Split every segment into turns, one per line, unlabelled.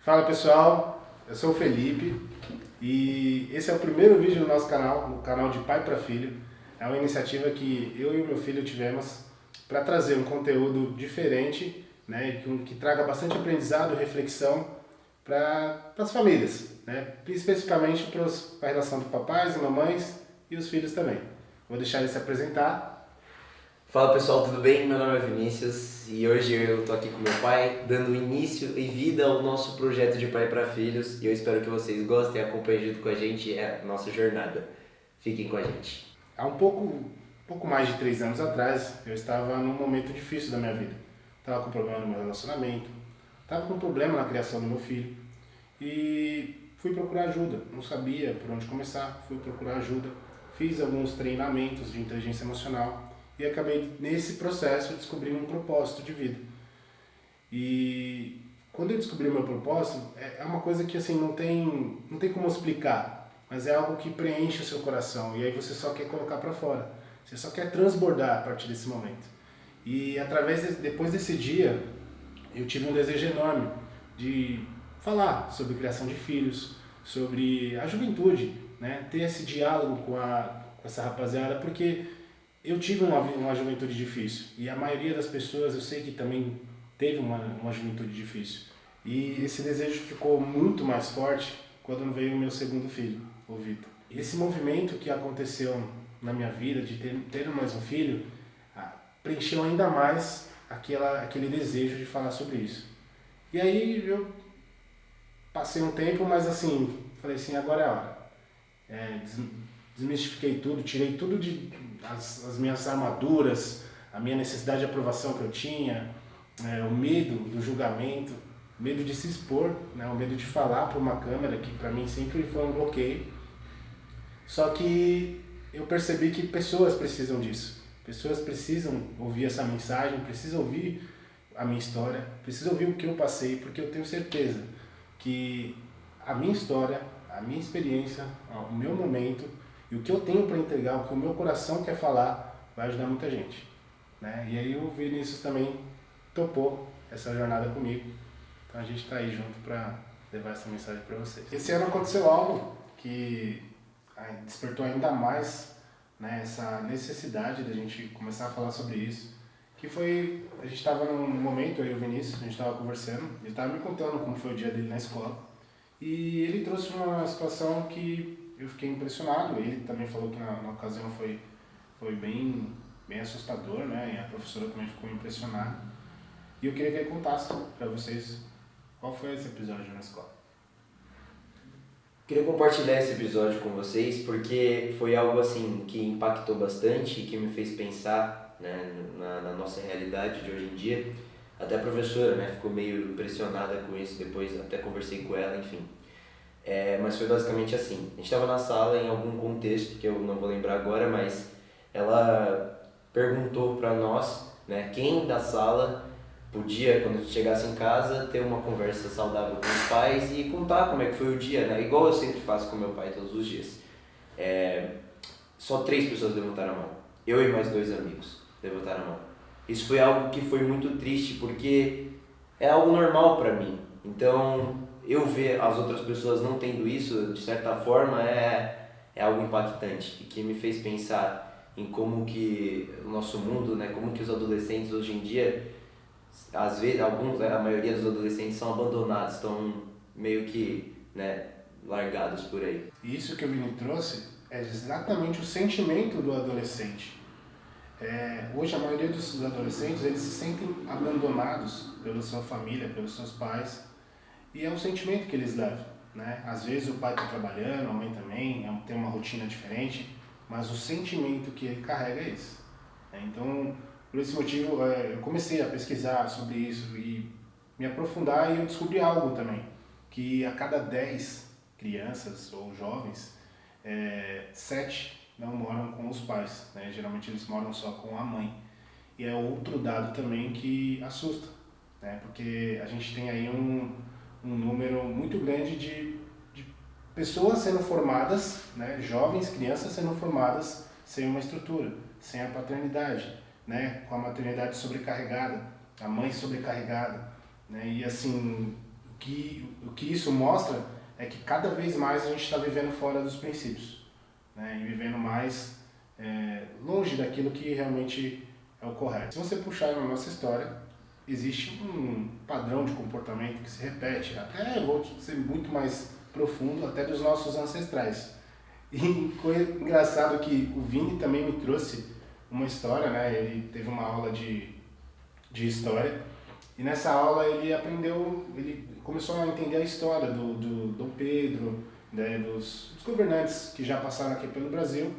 Fala pessoal, eu sou o Felipe e esse é o primeiro vídeo do nosso canal, no canal de Pai para Filho. É uma iniciativa que eu e o meu filho tivemos para trazer um conteúdo diferente, né, que traga bastante aprendizado e reflexão para as famílias, né, especificamente para a relação de papais e mamães e os filhos também. Vou deixar ele se apresentar.
Fala pessoal, tudo bem? Meu nome é Vinícius e hoje eu tô aqui com meu pai, dando início e vida ao nosso projeto de pai para filhos e eu espero que vocês gostem e acompanhem junto com a gente a nossa jornada. Fiquem com a gente.
Há pouco mais de 3 anos atrás, eu estava num momento difícil da minha vida. Estava com problema no meu relacionamento, estava com problema na criação do meu filho e fui procurar ajuda. Não sabia por onde começar, fui procurar ajuda. Fiz alguns treinamentos de inteligência emocional e acabei nesse processo descobrindo um propósito de vida. E quando eu descobri o meu propósito, é uma coisa que assim não tem como explicar, mas é algo que preenche o seu coração e aí você só quer colocar para fora. Você só quer transbordar a partir desse momento. E depois desse dia, eu tive um desejo enorme de falar sobre criação de filhos, sobre a juventude, né? Ter esse diálogo com essa rapaziada, porque eu tive uma juventude difícil e a maioria das pessoas eu sei que também teve uma juventude difícil. E esse desejo ficou muito mais forte quando veio o meu segundo filho, o Vitor. Esse movimento que aconteceu na minha vida de ter mais um filho preencheu ainda mais aquele desejo de falar sobre isso. E aí eu passei um tempo, mas assim, falei assim, agora é a hora. É, desmistifiquei tudo, tirei tudo as minhas armaduras, a minha necessidade de aprovação que eu tinha, o medo do julgamento, o medo de se expor, né, o medo de falar para uma câmera, que para mim sempre foi um bloqueio. Só que eu percebi que pessoas precisam disso. Pessoas precisam ouvir essa mensagem, precisam ouvir a minha história, precisam ouvir o que eu passei, porque eu tenho certeza que a minha história, a minha experiência, o meu momento e o que eu tenho para entregar, o que o meu coração quer falar, vai ajudar muita gente, né? E aí o Vinícius também topou essa jornada comigo, então a gente está aí junto para levar essa mensagem para vocês. Esse ano aconteceu algo que despertou ainda mais, né, essa necessidade da gente começar a falar sobre isso, que foi, a gente estava num momento, eu e o Vinícius, a gente estava conversando, ele estava me contando como foi o dia dele na escola, e ele trouxe uma situação que eu fiquei impressionado. Ele também falou que na ocasião foi bem assustador, né? E a professora também ficou impressionada. E eu queria que ele contasse para vocês qual foi esse episódio na escola.
Queria compartilhar esse episódio com vocês porque foi algo assim que impactou bastante e que me fez pensar, né, na nossa realidade de hoje em dia. Até a professora, né, ficou meio impressionada com isso, depois até conversei com ela, enfim. Mas foi basicamente assim, a gente estava na sala em algum contexto, que eu não vou lembrar agora, mas ela perguntou para nós, né, quem da sala podia, quando a gente chegasse em casa, ter uma conversa saudável com os pais e contar como é que foi o dia, né, igual eu sempre faço com meu pai todos os dias. Só 3 pessoas levantaram a mão, eu e mais 2 amigos levantaram a mão. Isso foi algo que foi muito triste, porque é algo normal para mim. Então, eu ver as outras pessoas não tendo isso, de certa forma, é algo impactante e que me fez pensar em como que o nosso mundo, né, como que os adolescentes hoje em dia, às vezes, a maioria dos adolescentes são abandonados, estão meio que, né, largados por aí.
E isso que o Vini trouxe é exatamente o sentimento do adolescente. Hoje a maioria dos adolescentes eles se sentem abandonados pela sua família, pelos seus pais, e é um sentimento que eles levam, né? Às vezes o pai está trabalhando, a mãe também, tem uma rotina diferente, mas o sentimento que ele carrega é esse, né? Então, por esse motivo, eu comecei a pesquisar sobre isso e me aprofundar, e eu descobri algo também, que a cada 10 crianças ou jovens, 7 não moram com os pais, né? Geralmente eles moram só com a mãe. E é outro dado também que assusta, né? Porque a gente tem aí um número muito grande de pessoas sendo formadas, né? Jovens, crianças sendo formadas sem uma estrutura, sem a paternidade, né? Com a maternidade sobrecarregada, a mãe sobrecarregada, né? E assim, o que isso mostra é que cada vez mais a gente está vivendo fora dos princípios, né? E vivendo mais longe daquilo que realmente é o correto. Se você puxar na nossa história, existe um padrão de comportamento que se repete, até vou ser muito mais profundo, até dos nossos ancestrais. E foi engraçado que o Vini também me trouxe uma história, né? Ele teve uma aula de história e nessa aula ele começou a entender a história do Dom Pedro, né? dos governantes que já passaram aqui pelo Brasil,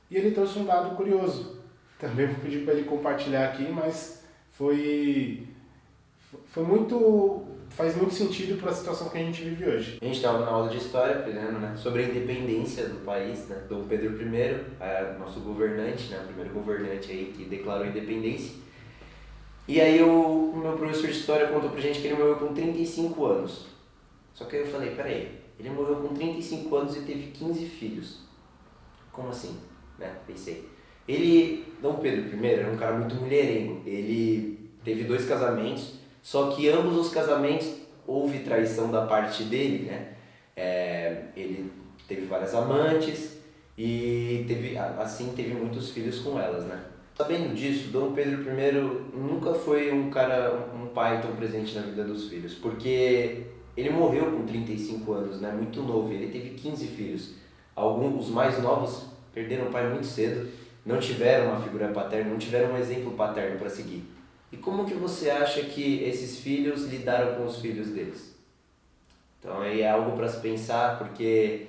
e ele trouxe um dado curioso. Também vou pedir para ele compartilhar aqui, mas faz muito sentido para a situação que a gente vive hoje.
A gente estava na aula de história aprendendo, né, sobre a independência do país, né? Dom Pedro I era nosso governante, né, o primeiro governante aí que declarou a independência. E aí o meu professor de história contou pra gente que ele morreu com 35 anos. Só que aí eu falei, peraí, ele morreu com 35 anos e teve 15 filhos. Como assim? Né? Pensei. Dom Pedro I era um cara muito mulherengo. Ele teve 2 casamentos, só que ambos os casamentos houve traição da parte dele, né? Ele teve várias amantes e teve muitos filhos com elas, né? Sabendo disso, Dom Pedro I nunca foi um pai tão presente na vida dos filhos, porque ele morreu com 35 anos, né? Muito novo, ele teve 15 filhos. Os mais novos perderam o pai muito cedo, não tiveram uma figura paterna, não tiveram um exemplo paterno para seguir. E como que você acha que esses filhos lidaram com os filhos deles? Então aí é algo para se pensar, porque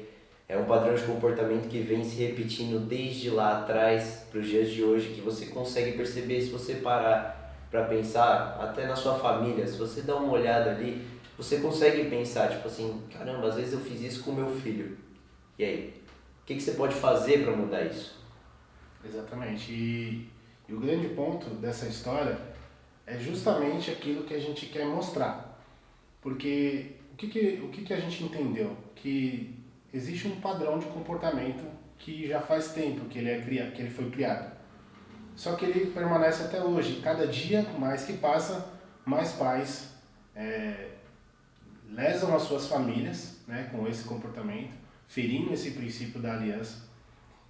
é um padrão de comportamento que vem se repetindo desde lá atrás para os dias de hoje, que você consegue perceber se você parar para pensar, até na sua família, se você dá uma olhada ali, você consegue pensar, tipo assim, caramba, às vezes eu fiz isso com meu filho. E aí? O que você pode fazer para mudar isso?
Exatamente. E o grande ponto dessa história é justamente aquilo que a gente quer mostrar. Porque o que a gente entendeu? Que existe um padrão de comportamento que já faz tempo que ele foi criado. Só que ele permanece até hoje. Cada dia mais que passa, mais pais lesam as suas famílias, né, com esse comportamento, ferindo esse princípio da aliança.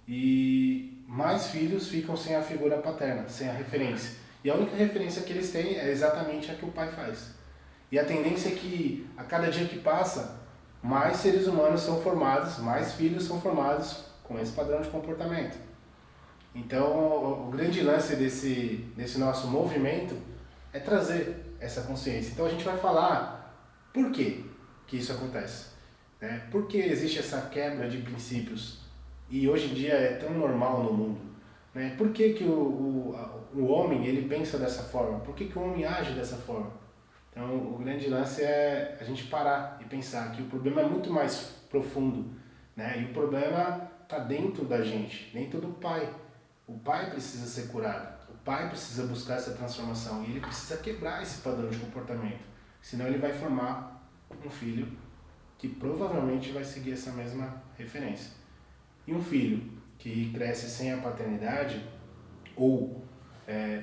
E mais filhos ficam sem a figura paterna, sem a referência. E a única referência que eles têm é exatamente a que o pai faz. E a tendência é que, a cada dia que passa, mais seres humanos são formados, mais filhos são formados com esse padrão de comportamento. Então, o grande lance desse nosso movimento é trazer essa consciência. Então, a gente vai falar por que isso acontece, né? Por que existe essa quebra de princípios e hoje em dia é tão normal no mundo, né? Por que o homem ele pensa dessa forma? Por que o homem age dessa forma? Então, o grande lance é a gente parar e pensar que o problema é muito mais profundo, né? E o problema está dentro da gente, dentro do pai. O pai precisa ser curado, o pai precisa buscar essa transformação e ele precisa quebrar esse padrão de comportamento, senão ele vai formar um filho que provavelmente vai seguir essa mesma referência. E um filho que cresce sem a paternidade ou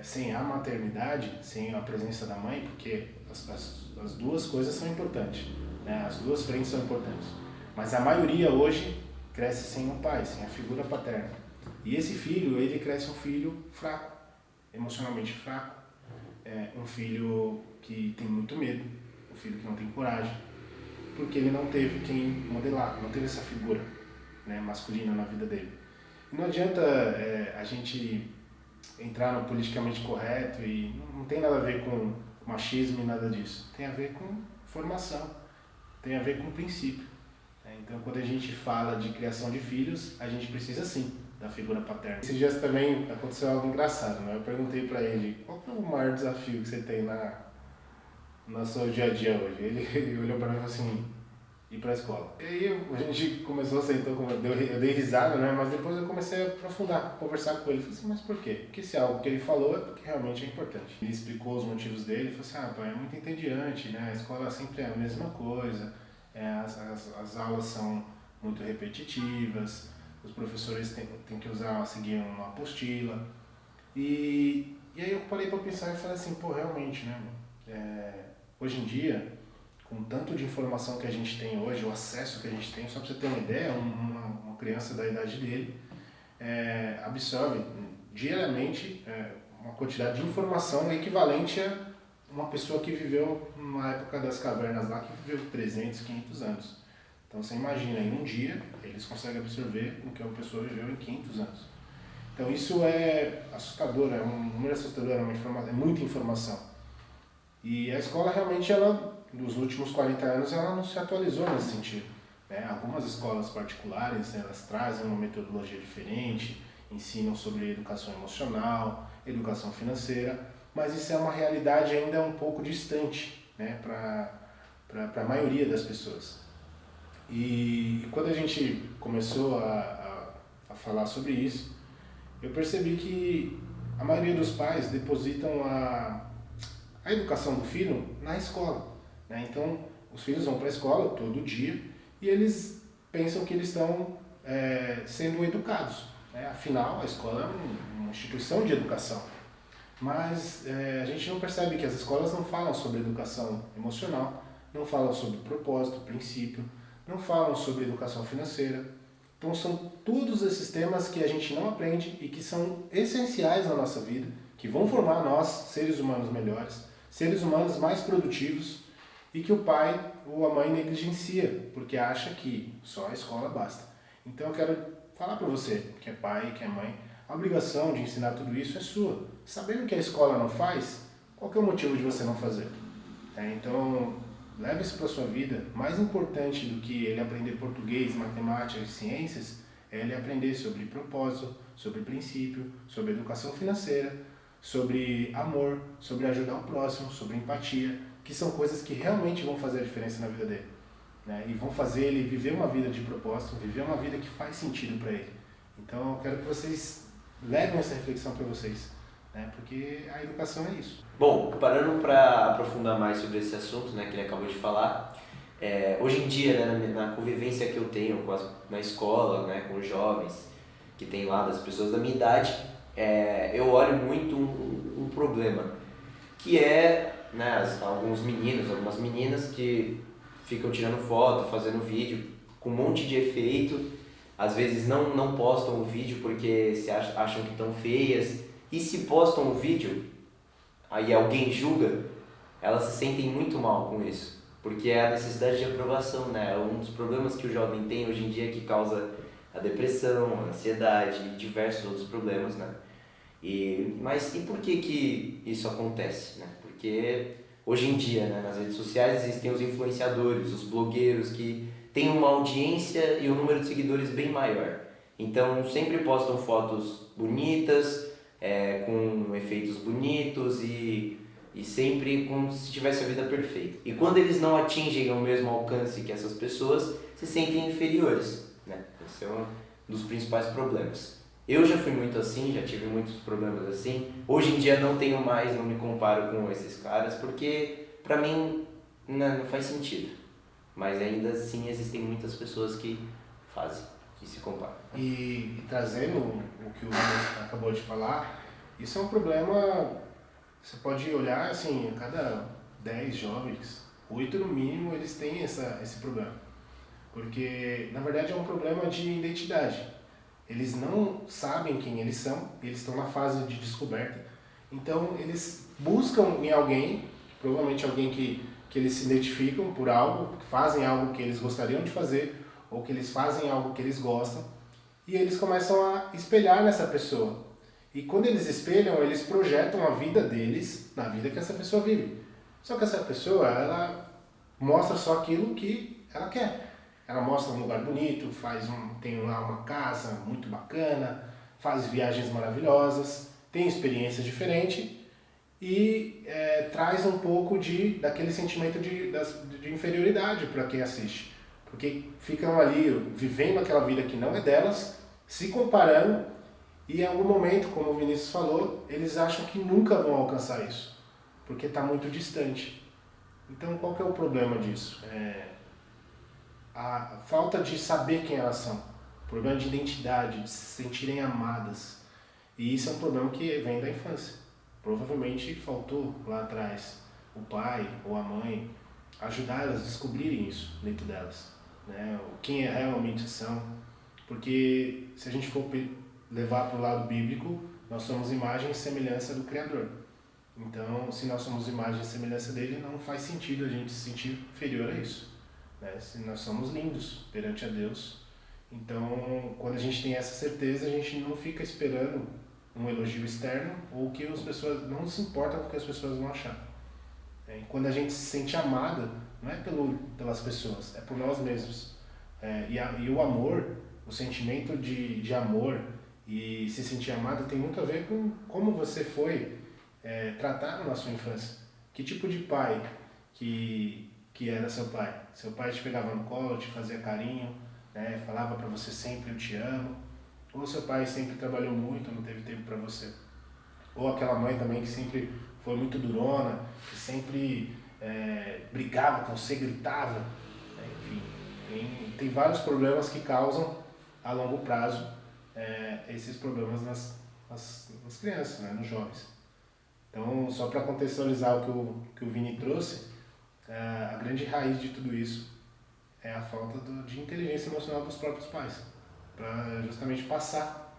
sem a maternidade, sem a presença da mãe, porque as duas coisas são importantes, né? As duas frentes são importantes. Mas a maioria hoje cresce sem um pai, sem a figura paterna. E esse filho, ele cresce um filho fraco, emocionalmente fraco, um filho que tem muito medo, um filho que não tem coragem, porque ele não teve quem modelar, não teve essa figura, né, masculina na vida dele. E não adianta a gente entrar no politicamente correto e não tem nada a ver com machismo e nada disso. Tem a ver com formação, tem a ver com princípio. Então, quando a gente fala de criação de filhos, a gente precisa sim da figura paterna. Esses dias também aconteceu algo engraçado, né? Eu perguntei para ele, qual é o maior desafio que você tem no seu dia a dia hoje? Ele olhou para mim e falou assim, ir para a escola. E aí a gente começou, sentou, eu dei risada, né? Mas depois eu comecei a aprofundar, conversar com ele. Falei assim, mas por quê? Porque se é algo que ele falou é porque realmente é importante. Ele explicou os motivos dele, falou assim, pai, é muito entediante, né? A escola sempre é a mesma coisa, as aulas são muito repetitivas, os professores têm que seguir uma apostila. E aí eu parei para pensar e falei assim, realmente, né? Hoje em dia, com tanto de informação que a gente tem hoje, o acesso que a gente tem, só para você ter uma ideia, uma criança da idade dele absorve diariamente uma quantidade de informação equivalente a uma pessoa que viveu na época das cavernas lá, que viveu 300, 500 anos. Então você imagina, em um dia eles conseguem absorver o que uma pessoa viveu em 500 anos. Então isso é assustador, é um número assustador, é muita informação. E a escola realmente, nos últimos 40 anos, ela não se atualizou nesse sentido. Algumas escolas particulares, elas trazem uma metodologia diferente, ensinam sobre educação emocional, educação financeira, mas isso é uma realidade ainda um pouco distante, para a maioria das pessoas. E quando a gente começou a falar sobre isso, eu percebi que a maioria dos pais depositam a educação do filho na escola. Então, os filhos vão para a escola todo dia e eles pensam que eles estão sendo educados. Afinal, a escola é uma instituição de educação. Mas a gente não percebe que as escolas não falam sobre educação emocional, não falam sobre propósito, princípio, não falam sobre educação financeira. Então são todos esses temas que a gente não aprende e que são essenciais na nossa vida, que vão formar nós, seres humanos melhores, seres humanos mais produtivos, e que o pai ou a mãe negligencia, porque acha que só a escola basta. Então eu quero falar para você, que é pai, que é mãe, a obrigação de ensinar tudo isso é sua. Sabendo que a escola não faz, qual que é o motivo de você não fazer? Então, leve isso para a sua vida. Mais importante do que ele aprender português, matemática e ciências, é ele aprender sobre propósito, sobre princípio, sobre educação financeira, sobre amor, sobre ajudar o próximo, sobre empatia, que são coisas que realmente vão fazer a diferença na vida dele. E vão fazer ele viver uma vida de propósito, viver uma vida que faz sentido para ele. Então, eu quero que vocês levem essa reflexão para vocês, porque a educação é isso.
Bom, parando para aprofundar mais sobre esse assunto, que ele acabou de falar, hoje em dia, na convivência que eu tenho na escola, com os jovens que tem lá, das pessoas da minha idade, eu olho muito um problema, que é alguns meninos, algumas meninas que ficam tirando foto, fazendo vídeo com um monte de efeito, às vezes não postam o vídeo porque acham que estão feias, e se postam o vídeo, aí alguém julga, elas se sentem muito mal com isso, porque é a necessidade de aprovação, um dos problemas que o jovem tem hoje em dia que causa a depressão, a ansiedade e diversos outros problemas, Mas e por que isso acontece, Porque hoje em dia, nas redes sociais existem os influenciadores, os blogueiros que têm uma audiência e um número de seguidores bem maior. Então sempre postam fotos bonitas, com efeitos bonitos e sempre como se tivesse a vida perfeita. E quando eles não atingem o mesmo alcance que essas pessoas, se sentem inferiores, Esse é um dos principais problemas. Eu já fui muito assim, já tive muitos problemas assim. Hoje em dia não tenho mais, não me comparo com esses caras, porque pra mim não faz sentido. Mas ainda assim existem muitas pessoas que fazem, que se comparam.
E trazendo o que o Lucas acabou de falar, isso é um problema, você pode olhar assim, a cada 10 jovens, 8 no mínimo, eles têm esse problema. Porque na verdade é um problema de identidade. Eles não sabem quem eles são, eles estão na fase de descoberta. Então eles buscam em alguém, provavelmente alguém que eles se identificam por algo, que fazem algo que eles gostariam de fazer, ou que eles fazem algo que eles gostam, e eles começam a espelhar nessa pessoa. E quando eles espelham, eles projetam a vida deles na vida que essa pessoa vive. Só que essa pessoa, ela mostra só aquilo que ela quer. Ela mostra um lugar bonito, tem lá uma casa muito bacana, faz viagens maravilhosas, tem experiências diferentes e traz um pouco daquele sentimento de inferioridade para quem assiste. Porque ficam ali vivendo aquela vida que não é delas, se comparando, e em algum momento, como o Vinícius falou, eles acham que nunca vão alcançar isso, porque está muito distante. Então qual que é o problema disso? A falta de saber quem elas são, problema de identidade, de se sentirem amadas. E isso é um problema que vem da infância. Provavelmente faltou lá atrás o pai ou a mãe ajudar elas a descobrirem isso dentro delas, né? Quem realmente são, porque se a gente for levar para o lado bíblico, nós somos imagem e semelhança do Criador. Então, se nós somos imagem e semelhança dele, não faz sentido a gente se sentir inferior a isso, né? Se nós somos lindos perante a Deus, então, quando a gente tem essa certeza, a gente não fica esperando um elogio externo ou que as pessoas não se importam com o que as pessoas vão achar. E quando a gente se sente amada, não é pelas pessoas, é por nós mesmos. E o amor, o sentimento de amor e se sentir amado tem muito a ver com como você foi tratado na sua infância. Que tipo de pai que era seu pai? Seu pai te pegava no colo, te fazia carinho, né? Falava para você sempre, eu te amo. Ou seu pai sempre trabalhou muito, não teve tempo para você. Ou aquela mãe também que sempre foi muito durona, que sempre brigava com você, gritava. Enfim, tem vários problemas que causam a longo prazo esses problemas nas crianças, né, nos jovens. Então, só para contextualizar o que o Vini trouxe, a grande raiz de tudo isso é a falta de inteligência emocional dos próprios pais, para justamente passar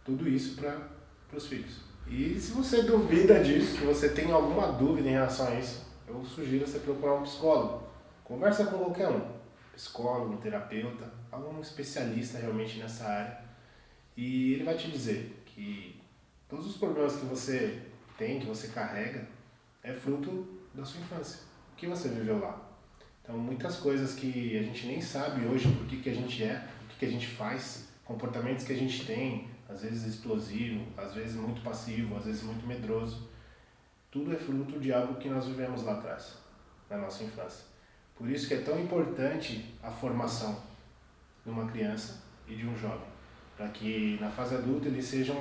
tudo isso para os filhos. E se você duvida disso, se você tem alguma dúvida em relação a isso, eu sugiro você procurar um psicólogo. Conversa com qualquer um, psicólogo, um terapeuta, algum especialista realmente nessa área, e ele vai te dizer que todos os problemas que você tem, que você carrega, é fruto da sua infância, o que você viveu lá. Então, muitas coisas que a gente nem sabe hoje por que a gente o que a gente faz, comportamentos que a gente tem, às vezes explosivo, às vezes muito passivo, às vezes muito medroso, tudo é fruto de algo que nós vivemos lá atrás, na nossa infância. Por isso que é tão importante a formação de uma criança e de um jovem, para que na fase adulta ele seja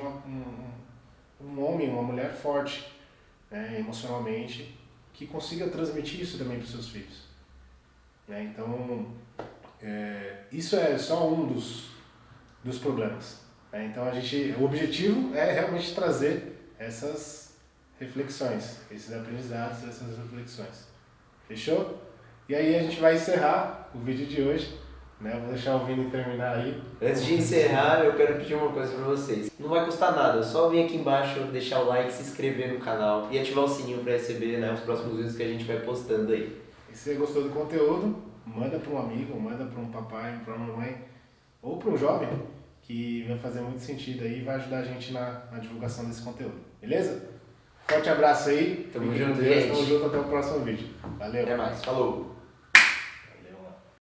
um homem, uma mulher forte, né, emocionalmente, que consiga transmitir isso também para os seus filhos. Né? Então, isso é só um dos problemas. Né? Então, o objetivo é realmente trazer essas reflexões, esses aprendizados, essas reflexões. Fechou? E aí a gente vai encerrar o vídeo de hoje. Né? Vou deixar o Vini terminar aí.
Antes de encerrar, eu quero pedir uma coisa para vocês. Não vai custar nada, é só vir aqui embaixo, deixar o like, se inscrever no canal e ativar o sininho para receber, né, os próximos vídeos que a gente vai postando aí.
E se você gostou do conteúdo, manda para um amigo, manda para um papai, para uma mãe ou para um jovem que vai fazer muito sentido aí e vai ajudar a gente na divulgação desse conteúdo. Beleza? Forte abraço aí.
Tamo junto, gente.
Tamo junto, até o próximo vídeo. Valeu.
Até mais. Falou.